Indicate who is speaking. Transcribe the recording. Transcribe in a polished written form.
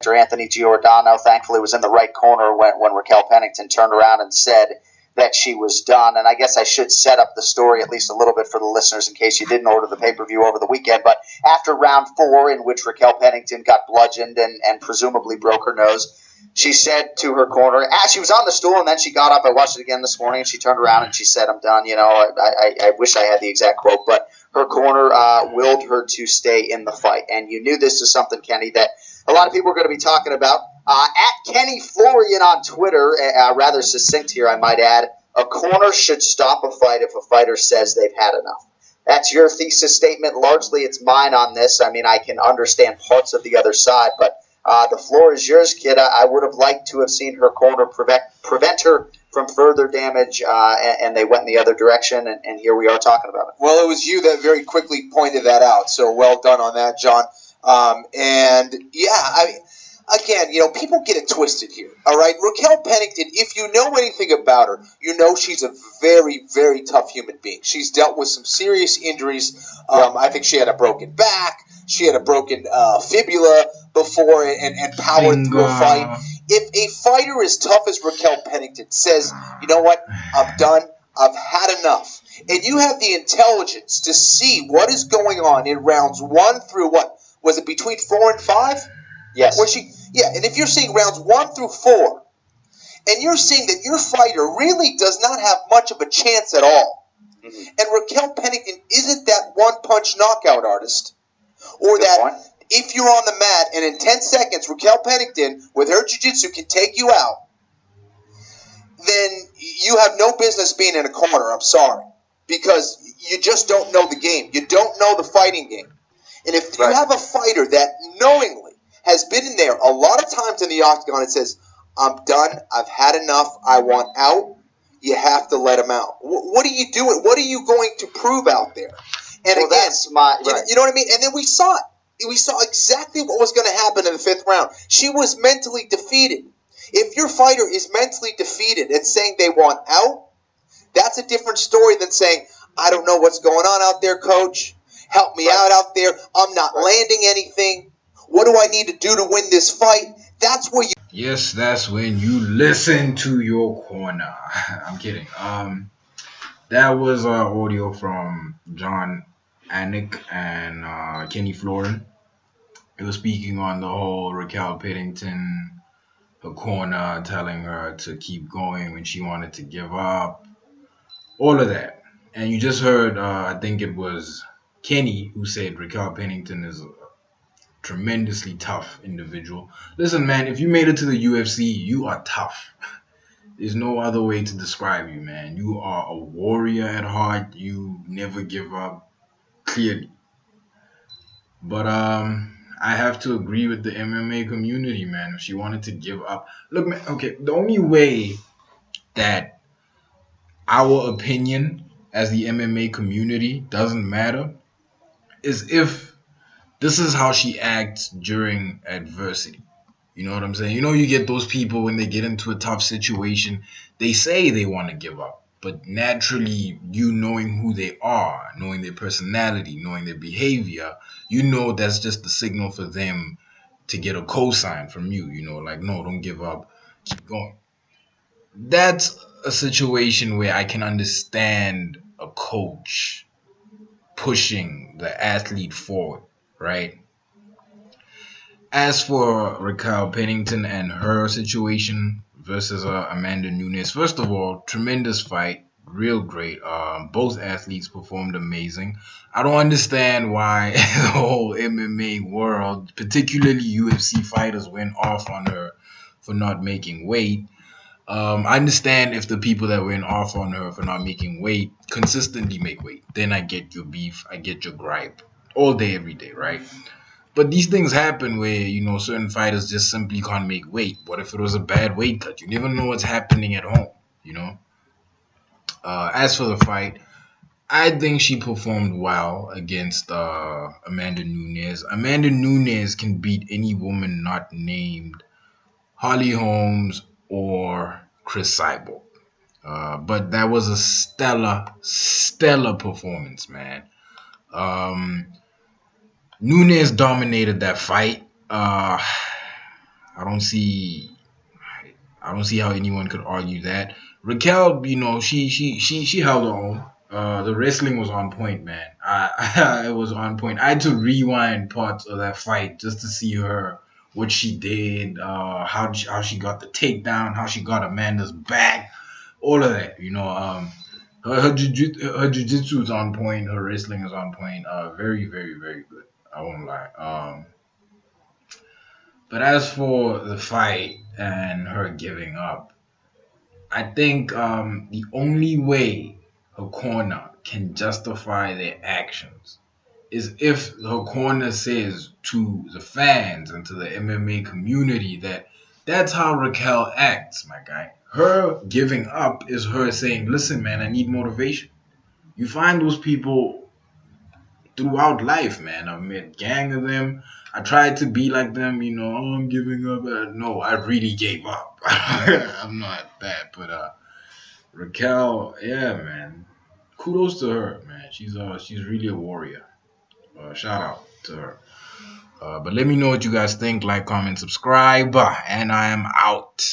Speaker 1: Anthony Giordano thankfully was in the right corner when Raquel Pennington turned around and said that she was done. And I guess I should set up the story at least a little bit for the listeners in case you didn't order the pay-per-view over the weekend. But after round 4, in which Raquel Pennington got bludgeoned and presumably broke her nose, she said to her corner, as she was on the stool, and then she got up. I watched it again this morning, and she turned around and she said, "I'm done." I wish I had the exact quote, but her corner willed her to stay in the fight. And you knew this is something, Kenny, that a lot of people are going to be talking about. At Kenny Florian on Twitter, rather succinct here, I might add, a corner should stop a fight if a fighter says they've had enough. That's your thesis statement. Largely, it's mine on this. I mean, I can understand parts of the other side, but the floor is yours, kid. I would have liked to have seen her corner prevent her from further damage, and they went in the other direction, and here we are talking about it.
Speaker 2: Well, it was you that very quickly pointed that out, so well done on that, John. Again, people get it twisted here, all right? Raquel Pennington, if you know anything about her, you know she's a very, very tough human being. She's dealt with some serious injuries. I think she had a broken back. She had a broken fibula before and powered through a fight. If a fighter as tough as Raquel Pennington says, you know what, I'm done, I've had enough, and you have the intelligence to see what is going on in rounds 1 through what? Was it between 4 and 5?
Speaker 1: Yes.
Speaker 2: And if you're seeing rounds 1 through 4, and you're seeing that your fighter really does not have much of a chance at all, and Raquel Pennington isn't that one-punch knockout artist, or
Speaker 1: Good
Speaker 2: that
Speaker 1: point.
Speaker 2: if you're on the mat and in 10 seconds Raquel Pennington with her jiu-jitsu can take you out, then you have no business being in a corner. I'm sorry. Because you just don't know the game. You don't know the fighting game. And if you have a fighter that knowingly has been in there a lot of times in the octagon and says, I'm done, I've had enough, I want out, you have to let him out. What are you doing? What are you going to prove out there? And
Speaker 1: Well,
Speaker 2: again,
Speaker 1: that's my-
Speaker 2: you know what I mean? And then we saw it. We saw exactly what was going to happen in the 5th round. She was mentally defeated. If your fighter is mentally defeated and saying they want out, that's a different story than saying, I don't know what's going on out there, coach. Help me out there. I'm not landing anything. What do I need to do to win this fight? That's where you...
Speaker 3: Yes, that's when you listen to your corner. I'm kidding. That was audio from John Anik and Kenny Florian. It was speaking on the whole Raquel Peddington, her corner, telling her to keep going when she wanted to give up. All of that. And you just heard, I think it was Kenny who said Raquel Pennington is a tremendously tough individual. Listen, man, if you made it to the UFC, you are tough. There's no other way to describe you, man. You are a warrior at heart. You never give up, clearly. But I have to agree with the MMA community, man. If she wanted to give up, look, man. Okay, the only way that our opinion as the MMA community doesn't matter is if this is how she acts during adversity. You know what I'm saying? You get those people when they get into a tough situation, they say they want to give up. But naturally, you knowing who they are, knowing their personality, knowing their behavior, that's just the signal for them to get a cosign from you. Like, no, don't give up, keep going. That's a situation where I can understand a coach pushing the athlete forward, right? As for Raquel Pennington and her situation versus Amanda Nunes, first of all, tremendous fight, real great. Both athletes performed amazing. I don't understand why the whole MMA world, particularly UFC fighters, went off on her for not making weight. I understand if the people that went off on her for not making weight consistently make weight. Then I get your beef, I get your gripe all day, every day, right? But these things happen where, certain fighters just simply can't make weight. What if it was a bad weight cut? You never know what's happening at home, As for the fight, I think she performed well against Amanda Nunes. Amanda Nunes can beat any woman not named Holly Holmes or Chris Cyborg. But that was a stellar performance, man. Nunes dominated that fight. I don't see how anyone could argue that. Raquel, she held her own. The wrestling was on point, man. It was on point. I had to rewind parts of that fight just to see what she did, how she got the takedown, how she got Amanda's back, all of that. Her jiu-jitsu is on point. Her wrestling is on point. Very, very, very good. I won't lie. But as for the fight and her giving up, I think the only way her corner can justify their actions is if her corner says to the fans and to the MMA community that that's how Raquel acts, my guy. Her giving up is her saying, listen, man, I need motivation. You find those people throughout life, man. I've met gang of them. I tried to be like them, oh, I'm giving up. No, I really gave up. I'm not that, but Raquel, yeah, man. Kudos to her, man. She's really a warrior. Shout out to her. But let me know what you guys think. Like, comment, subscribe, and I am out.